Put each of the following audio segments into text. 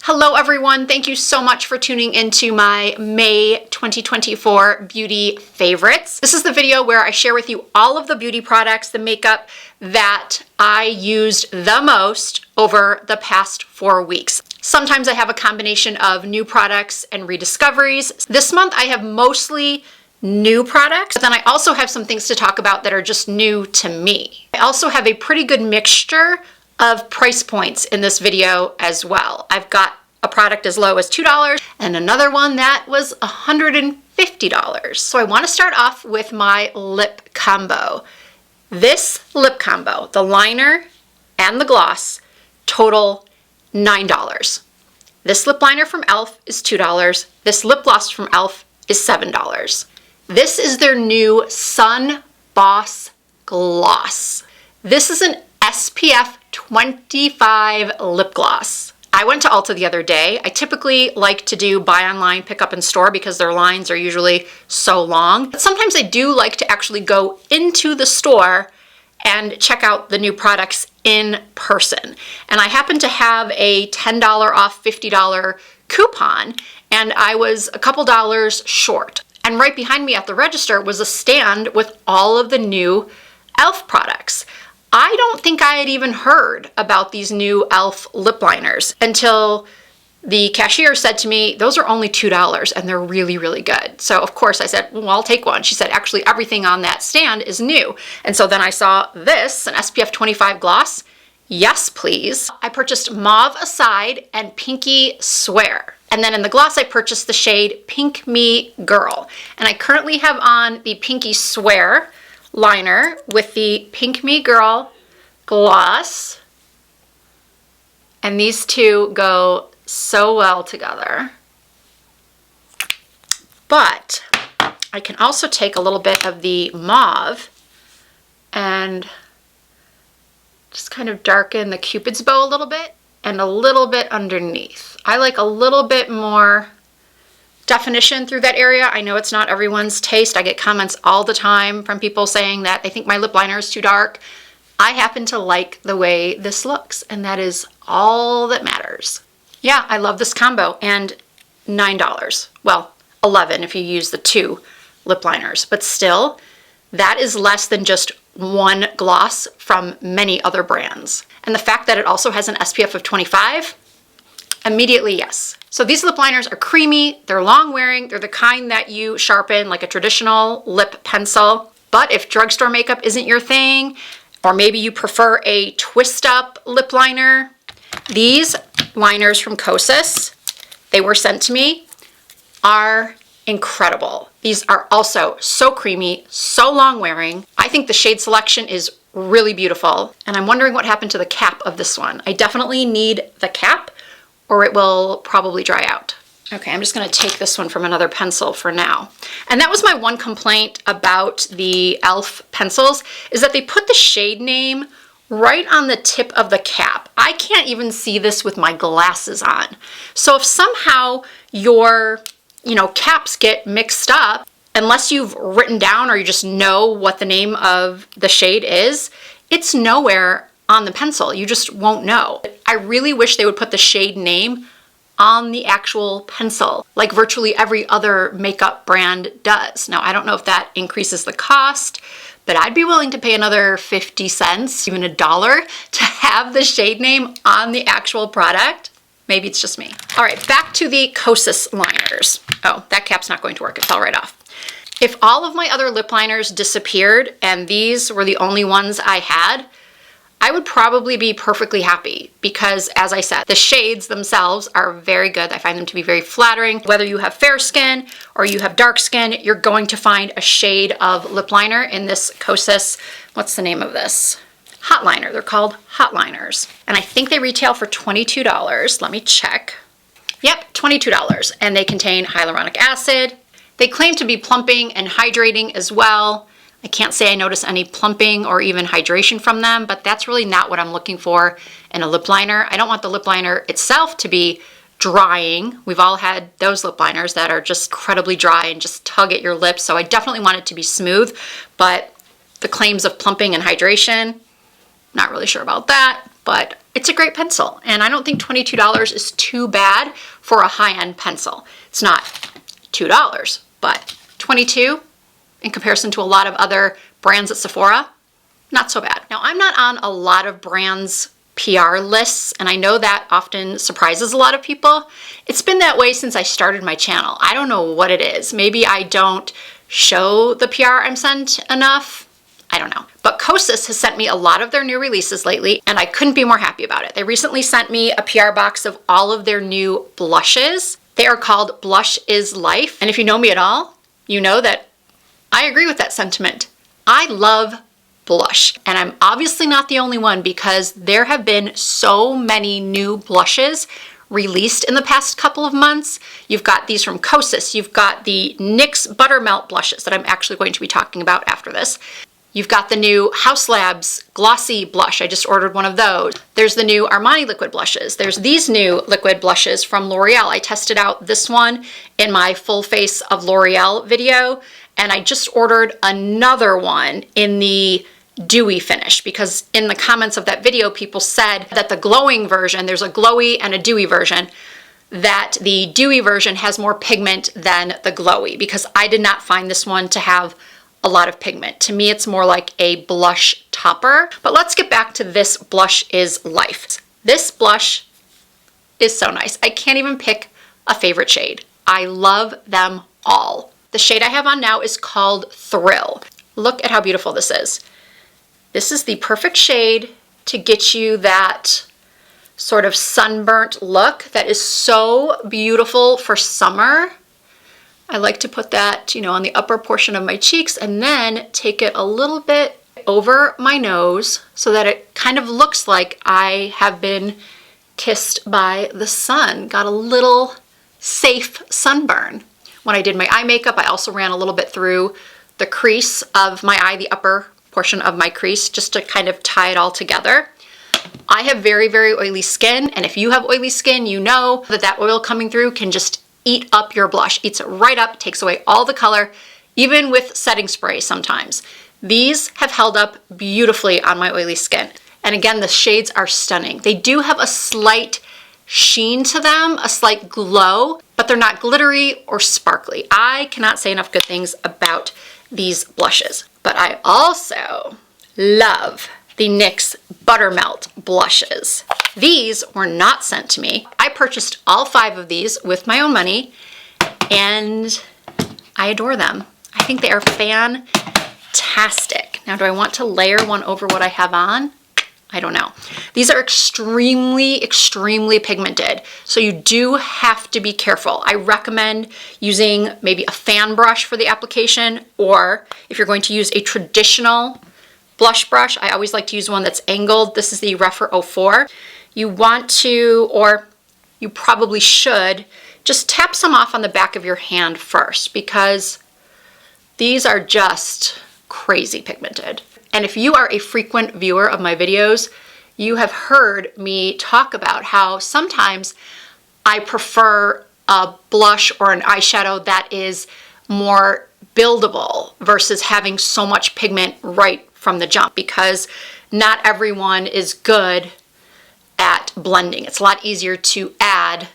Hello everyone, thank you so much for tuning into my May 2024 beauty favorites. This is the video where I share with you all of the beauty products, the makeup that I used the most over the past 4 weeks. Sometimes I have a combination of new products and rediscoveries. This month I have mostly new products, but then I also have some things to talk about that are just new to me. I also have a pretty good mixture of price points in this video as well. I've got a product as low as $2 and another one that was $150. So I want to start off with my lip combo. This lip combo, the liner and the gloss, total $9. This lip liner from e.l.f. is $2. This lip gloss from e.l.f. is $7. This is their new Sun Boss Gloss. This is an SPF 25 lip gloss. I went to Ulta the other day. I typically like to do buy online, pick up in store because their lines are usually so long. But sometimes I do like to actually go into the store and check out the new products in person. And I happen to have a $10 off $50 coupon, and I was a couple dollars short. And right behind me at the register was a stand with all of the new e.l.f. products. I don't think I had even heard about these new e.l.f. lip liners until the cashier said to me, those are only $2 and they're really, really good. So of course I said, well, I'll take one. She said, actually everything on that stand is new. And so then I saw this, an SPF 25 gloss. Yes, please. I purchased Mauve Aside and Pinky Swear. And then in the gloss, I purchased the shade Pink Me Girl. And I currently have on the Pinky Swear liner with the Pink Me Girl gloss. And these two go so well together. But I can also take a little bit of the mauve and just kind of darken the Cupid's bow a little bit and a little bit underneath. I like a little bit more definition through that area. I know it's not everyone's taste. I get comments all the time from people saying that they think my lip liner is too dark. I happen to like the way this looks, and that is all that matters. Yeah, I love this combo, and $9. Well, $11 if you use the 2 lip liners, but still, that is less than just one gloss from many other brands. And the fact that it also has an SPF of 25, immediately yes. So these lip liners are creamy, they're long wearing, they're the kind that you sharpen like a traditional lip pencil. But if drugstore makeup isn't your thing, or maybe you prefer a twist up lip liner, these liners from Kosas, they were sent to me, are incredible. These are also so creamy, so long wearing. I think the shade selection is really beautiful, and I'm wondering what happened to the cap of this one. I definitely need the cap, or it will probably dry out. Okay, I'm just gonna take this one from another pencil for now. And that was my one complaint about the e.l.f. pencils, is that they put the shade name right on the tip of the cap. I can't even see this with my glasses on. So if somehow your, caps get mixed up, unless you've written down or you just know what the name of the shade is, it's nowhere on the pencil. You just won't know. I really wish they would put the shade name on the actual pencil, like virtually every other makeup brand does. Now, I don't know if that increases the cost, but I'd be willing to pay another 50 cents, even $1, to have the shade name on the actual product. Maybe it's just me. All right, back to the Kosas liners. Oh, that cap's not going to work. It fell right off. If all of my other lip liners disappeared and these were the only ones I had, I would probably be perfectly happy because, as I said, the shades themselves are very good. I find them to be very flattering. Whether you have fair skin or you have dark skin, you're going to find a shade of lip liner in this Kosas, what's the name of this? Hot liner. They're called hot liners. And I think they retail for $22. Let me check. Yep, $22. And they contain hyaluronic acid. They claim to be plumping and hydrating as well. I can't say I notice any plumping or even hydration from them, but that's really not what I'm looking for in a lip liner. I don't want the lip liner itself to be drying. We've all had those lip liners that are just incredibly dry and just tug at your lips, so I definitely want it to be smooth, but the claims of plumping and hydration, not really sure about that. but it's a great pencil. And I don't think $22 is too bad for a high-end pencil. It's not $2, but $22 in comparison to a lot of other brands at Sephora, not so bad. Now, I'm not on a lot of brands' PR lists, and I know that often surprises a lot of people. It's been that way since I started my channel. I don't know what it is. Maybe I don't show the PR I'm sent enough. I don't know. But Kosas has sent me a lot of their new releases lately, and I couldn't be more happy about it. They recently sent me a PR box of all of their new blushes. They are called Blush is Life. And if you know me at all, you know that I agree with that sentiment. I love blush, and I'm obviously not the only one because there have been so many new blushes released in the past couple of months. You've got these from Kosas. You've got the NYX Buttermelt blushes that I'm actually going to be talking about after this. You've got the new House Labs Glossy Blush. I just ordered one of those. There's the new Armani liquid blushes. There's these new liquid blushes from L'Oreal. I tested out this one in my full face of L'Oreal video, and I just ordered another one in the dewy finish because in the comments of that video, people said that the glowing version, there's a glowy and a dewy version, that the dewy version has more pigment than the glowy, because I did not find this one to have a lot of pigment. To me, it's more like a blush topper. But let's get back to this Blush is Life. This blush is so nice. I can't even pick a favorite shade. I love them all. The shade I have on now is called Thrill. Look at how beautiful this is. This is the perfect shade to get you that sort of sunburnt look that is so beautiful for summer. I like to put that, on the upper portion of my cheeks and then take it a little bit over my nose so that it kind of looks like I have been kissed by the sun. Got a little safe sunburn. When I did my eye makeup, I also ran a little bit through the crease of my eye, the upper portion of my crease, just to kind of tie it all together. I have very, very oily skin, and if you have oily skin, you know that that oil coming through can just eat up your blush. Eats it right up, takes away all the color, even with setting spray sometimes. These have held up beautifully on my oily skin. And again, the shades are stunning. They do have a slight sheen to them, a slight glow, but they're not glittery or sparkly. I cannot say enough good things about these blushes. But I also love the NYX Buttermelt blushes. These were not sent to me. I purchased all 5 of these with my own money, and I adore them. I think they are fantastic. Now, do I want to layer one over what I have on? I don't know. These are extremely, extremely pigmented, so you do have to be careful. I recommend using maybe a fan brush for the application, or if you're going to use a traditional blush brush, I always like to use one that's angled. This is the Rephr 04. You want to, or you probably should, just tap some off on the back of your hand first, because these are just crazy pigmented. And if you are a frequent viewer of my videos, you have heard me talk about how sometimes I prefer a blush or an eyeshadow that is more buildable versus having so much pigment right from the jump, because not everyone is good at blending. It's a lot easier to add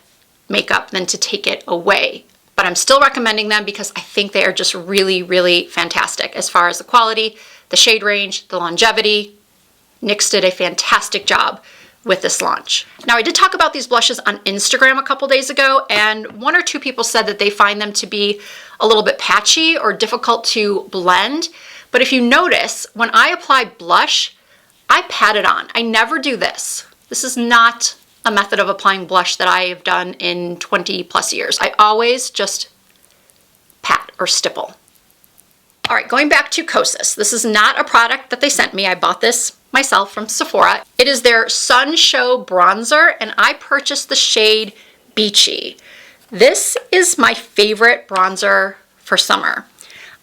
makeup than to take it away. But I'm still recommending them because I think they are just really, really fantastic as far as the quality, the shade range, the longevity. NYX did a fantastic job with this launch. Now, I did talk about these blushes on Instagram a couple days ago, and 1 or 2 people said that they find them to be a little bit patchy or difficult to blend. But if you notice, when I apply blush, I pat it on. I never do this. This is not a method of applying blush that I have done in 20 plus years. I always just pat or stipple. All right, going back to Kosas. This is not a product that they sent me. I bought this myself from Sephora. It is their Sun Show bronzer, and I purchased the shade Beachy. This is my favorite bronzer for summer.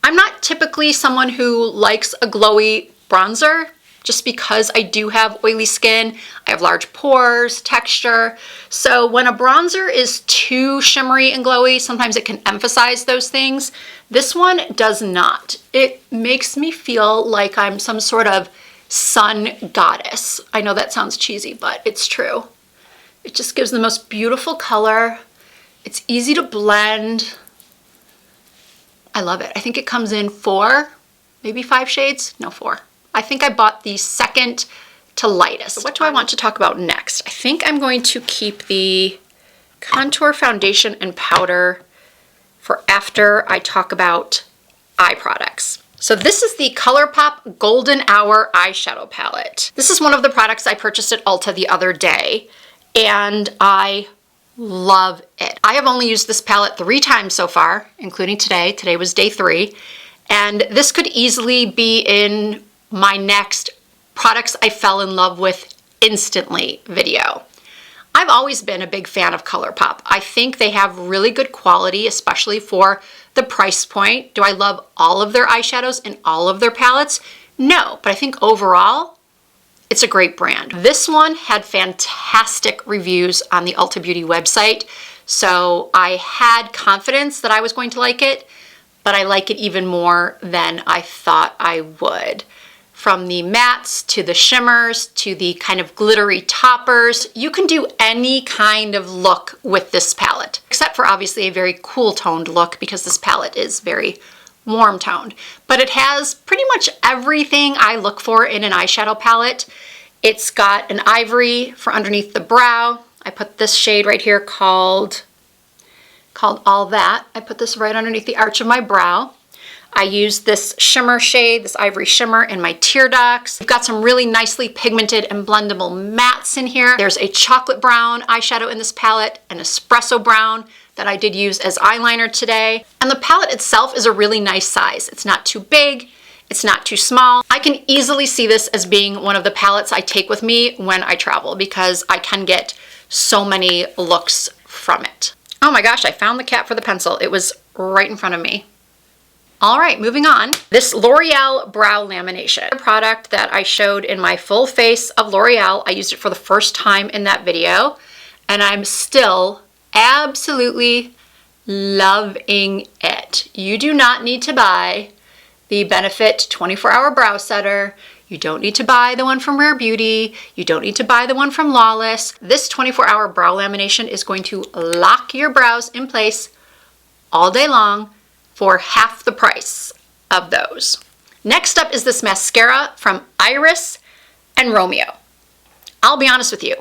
I'm not typically someone who likes a glowy bronzer, just because I do have oily skin. I have large pores, texture. So when a bronzer is too shimmery and glowy, sometimes it can emphasize those things. This one does not. It makes me feel like I'm some sort of Sun Goddess. I know that sounds cheesy, but it's true. It just gives the most beautiful color. It's easy to blend. I love it. I think it comes in 4, maybe 5 shades. No, 4. I think I bought the second to lightest. So what do I want to talk about next? I think I'm going to keep the contour, foundation, and powder for after I talk about eye products. So this is the ColourPop Golden Hour eyeshadow palette. This is one of the products I purchased at Ulta the other day, and I love it. I have only used this palette 3 times so far, including today. Today was day 3, and this could easily be in my next products I fell in love with instantly video. I've always been a big fan of ColourPop. I think they have really good quality, especially for the price point. Do I love all of their eyeshadows and all of their palettes? No, but I think overall, it's a great brand. This one had fantastic reviews on the Ulta Beauty website, so I had confidence that I was going to like it, but I like it even more than I thought I would. From the mattes to the shimmers to the kind of glittery toppers, you can do any kind of look with this palette, except for obviously a very cool toned look because this palette is very warm toned. But it has pretty much everything I look for in an eyeshadow palette. It's got an ivory for underneath the brow. I put this shade right here called All That. I put this right underneath the arch of my brow. I use this shimmer shade, this ivory shimmer, in my tear ducts. We've got some really nicely pigmented and blendable mattes in here. There's a chocolate brown eyeshadow in this palette, an espresso brown that I did use as eyeliner today. And the palette itself is a really nice size. It's not too big, it's not too small. I can easily see this as being one of the palettes I take with me when I travel because I can get so many looks from it. Oh my gosh, I found the cap for the pencil. It was right in front of me. All right, moving on. This L'Oreal Brow Lamination, a product that I showed in my full face of L'Oreal. I used it for the first time in that video, and I'm still absolutely loving it. You do not need to buy the Benefit 24-Hour Brow Setter. You don't need to buy the one from Rare Beauty. You don't need to buy the one from Lawless. This 24-hour brow lamination is going to lock your brows in place all day long for half the price of those. Next up is this mascara from Iris and Romeo. I'll be honest with you,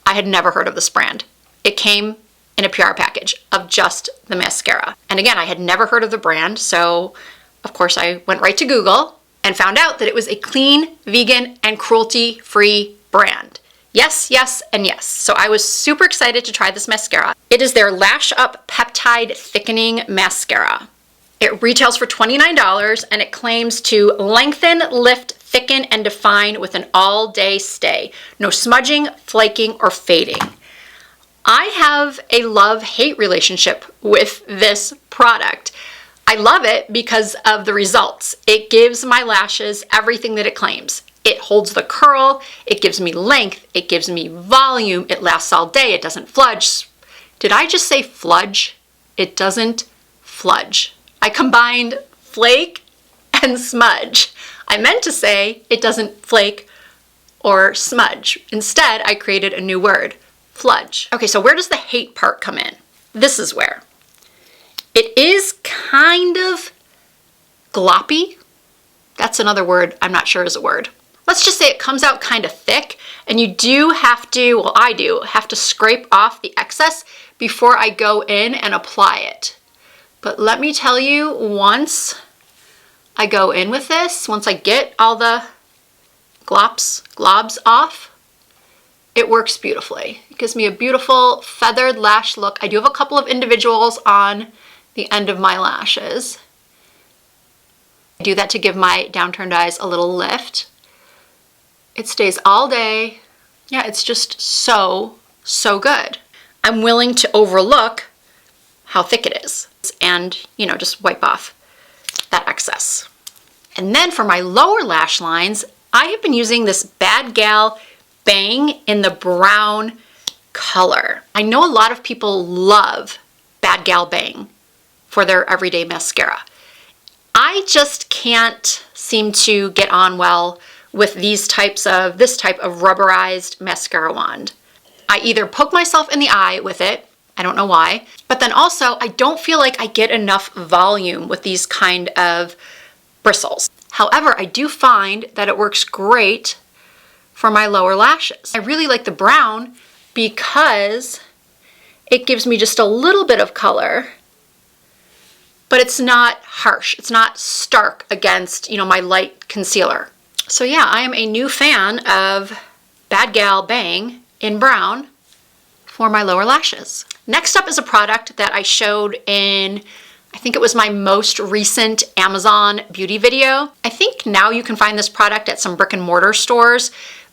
I had never heard of this brand. It came in a PR package of just the mascara. And again, I had never heard of the brand, so of course I went right to Google and found out that it was a clean, vegan, and cruelty-free brand. Yes, yes, and yes. So I was super excited to try this mascara. It is their Lash Up Peptide Thickening Mascara. It retails for $29 and it claims to lengthen, lift, thicken, and define with an all-day stay. No smudging, flaking, or fading. I have a love-hate relationship with this product. I love it because of the results. It gives my lashes everything that it claims. It holds the curl, it gives me length, it gives me volume, it lasts all day, it doesn't fludge. Did I just say fludge? It doesn't fludge. I combined flake and smudge. I meant to say it doesn't flake or smudge. Instead, I created a new word, fludge. Okay, so where does the hate part come in? This is where. It is kind of gloppy. That's another word I'm not sure is a word. Let's just say it comes out kind of thick, and you do have to, well, I do, have to scrape off the excess before I go in and apply it. But let me tell you, once I go in with this, once I get all the globs off, it works beautifully. It gives me a beautiful feathered lash look. I do have a couple of individuals on the end of my lashes. I do that to give my downturned eyes a little lift. It stays all day. Yeah, it's just so, so good. I'm willing to overlook how thick it is and, you know, just wipe off that excess. And then for my lower lash lines, I have been using this Bad Gal Bang in the brown color. I know a lot of people love Bad Gal Bang for their everyday mascara. I just can't seem to get on well with this type of rubberized mascara wand. I either poke myself in the eye with it, I don't know why, but then also I don't feel like I get enough volume with these kind of bristles. However, I do find that it works great for my lower lashes. I really like the brown because it gives me just a little bit of color, but it's not harsh. It's not stark against, you know, my light concealer. So yeah, I am a new fan of Bad Gal Bang in brown for my lower lashes. Next up is a product that I showed in, I think it was my most recent Amazon beauty video. I think now you can find this product at some brick and mortar stores,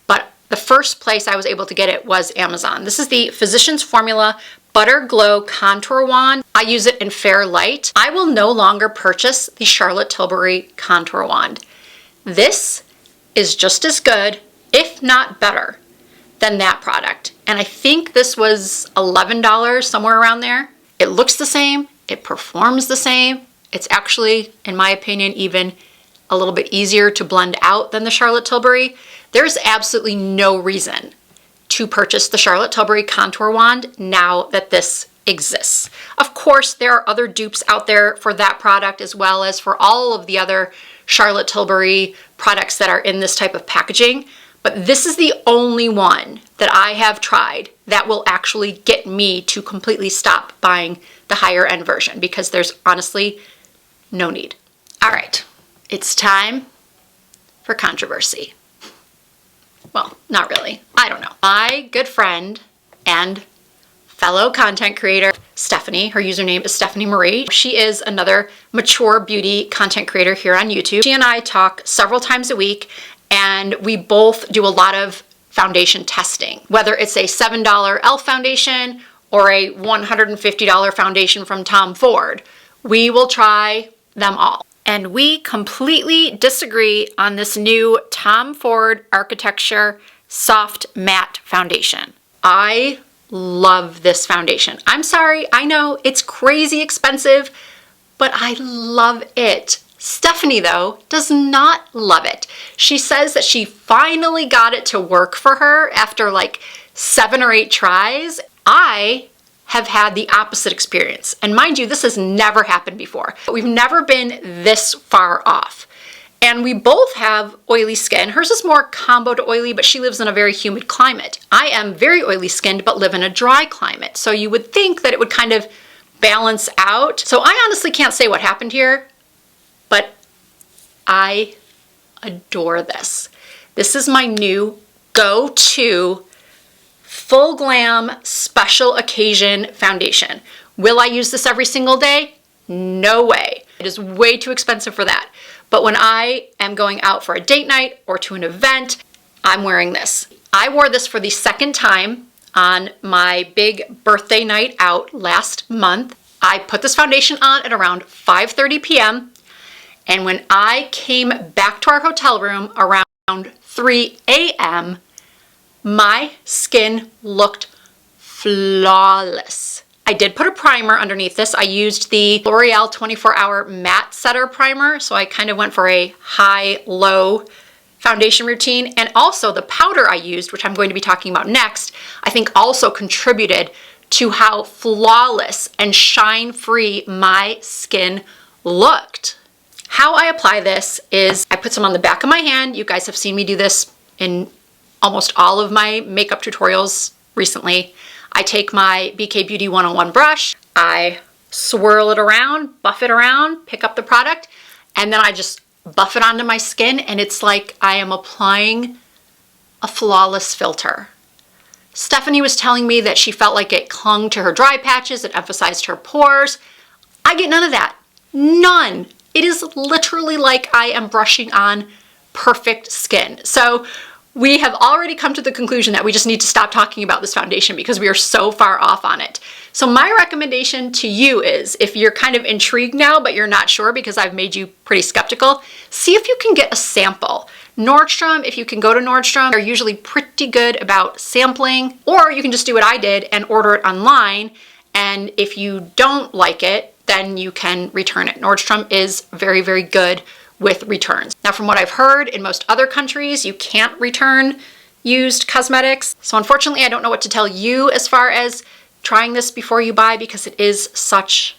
but the first place I was able to get it was Amazon. This is the Physicians Formula Butter Glow Contour Wand. I use it in Fair Light. I will no longer purchase the Charlotte Tilbury Contour Wand. This is just as good, if not better, than that product. And I think this was $11, somewhere around there. It looks the same, it performs the same. It's actually, in my opinion, even a little bit easier to blend out than the Charlotte Tilbury. There's absolutely no reason to purchase the Charlotte Tilbury Contour Wand now that this exists. Of course, there are other dupes out there for that product as well as for all of the other Charlotte Tilbury products that are in this type of packaging, but this is the only one that I have tried that will actually get me to completely stop buying the higher end version because there's honestly no need. All right, it's time for controversy. Well, not really. I don't know. My good friend and fellow content creator, Stephanie, her username is Stephanie Marie. She is another mature beauty content creator here on YouTube. She and I talk several times a week, and we both do a lot of foundation testing, whether it's a $7 e.l.f. foundation or a $150 foundation from Tom Ford. We will try them all. And we completely disagree on this new Tom Ford Architecture Soft Matte Foundation. I love this foundation. I'm sorry, I know it's crazy expensive, but I love it. Stephanie, though, does not love it. She says that she finally got it to work for her after like 7 or 8 tries. I have had the opposite experience. And mind you, this has never happened before. We've never been this far off. And we both have oily skin. Hers is more combo to oily, but she lives in a very humid climate. I am very oily skinned, but live in a dry climate. So you would think that it would kind of balance out. So I honestly can't say what happened here, but I adore this. This is my new go-to full glam special occasion foundation. Will I use this every single day? No way. It is way too expensive for that. But when I am going out for a date night or to an event, I'm wearing this. I wore this for the second time on my big birthday night out last month. I put this foundation on at around 5:30 p.m. And when I came back to our hotel room around 3 a.m., my skin looked flawless. I did put a primer underneath this. I used the L'Oreal 24-Hour Matte Setter Primer, so I kind of went for a high-low foundation routine. And also the powder I used, which I'm going to be talking about next, I think also contributed to how flawless and shine-free my skin looked. How I apply this is I put some on the back of my hand. You guys have seen me do this in almost all of my makeup tutorials recently. I take my BK Beauty 101 brush, I swirl it around, buff it around, pick up the product, and then I just buff it onto my skin, and it's like I am applying a flawless filter. Stephanie was telling me that she felt like it clung to her dry patches, it emphasized her pores. I get none of that. None. It is literally like I am brushing on perfect skin. So we have already come to the conclusion that we just need to stop talking about this foundation because we are so far off on it. So my recommendation to you is, if you're kind of intrigued now but you're not sure because I've made you pretty skeptical, see if you can get a sample. Nordstrom, if you can go to Nordstrom, they're usually pretty good about sampling, or you can just do what I did and order it online, and if you don't like it, then you can return it. Nordstrom is very, very good with returns. Now, from what I've heard, in most other countries, you can't return used cosmetics. So unfortunately, I don't know what to tell you as far as trying this before you buy, because it is such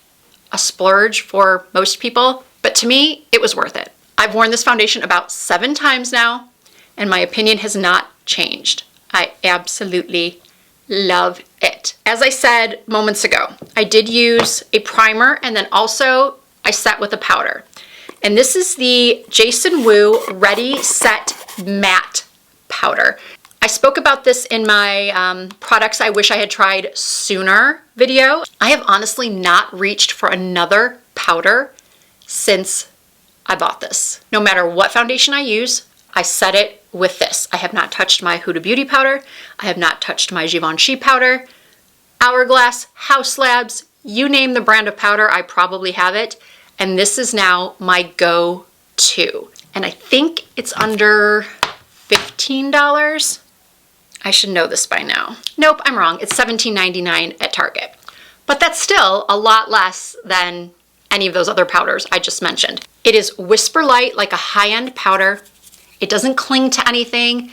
a splurge for most people. But to me, it was worth it. I've worn this foundation about 7 times now, and my opinion has not changed. I absolutely love it. As I said moments ago, I did use a primer, and then also I set with a powder. And this is the Jason Wu Ready Set Matte Powder. I spoke about this in my products I wish I had tried sooner video. I have honestly not reached for another powder since I bought this. No matter what foundation I use, I set it with this. I have not touched my Huda Beauty powder. I have not touched my Givenchy powder. Hourglass, House Labs, you name the brand of powder, I probably have it. And this is now my go-to. And I think it's under $15. I should know this by now. Nope, I'm wrong. It's $17.99 at Target. But that's still a lot less than any of those other powders I just mentioned. It is Whisper Light, like a high-end powder. It doesn't cling to anything.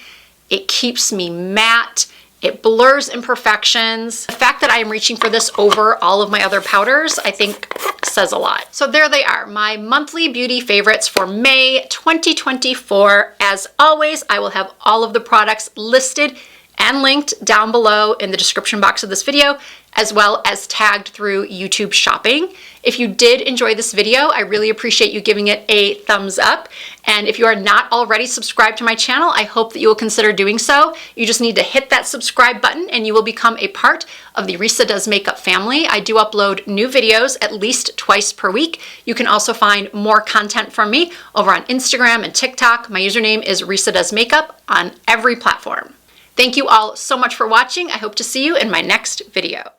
It keeps me matte. It blurs imperfections. The fact that I am reaching for this over all of my other powders, I think says a lot. So there they are, my monthly beauty favorites for May 2024. As always, I will have all of the products listed and linked down below in the description box of this video, as well as tagged through YouTube Shopping. If you did enjoy this video, I really appreciate you giving it a thumbs up. And if you are not already subscribed to my channel, I hope that you will consider doing so. You just need to hit that subscribe button and you will become a part of the Risa Does Makeup family. I do upload new videos at least twice per week. You can also find more content from me over on Instagram and TikTok. My username is Risa Does Makeup on every platform. Thank you all so much for watching. I hope to see you in my next video.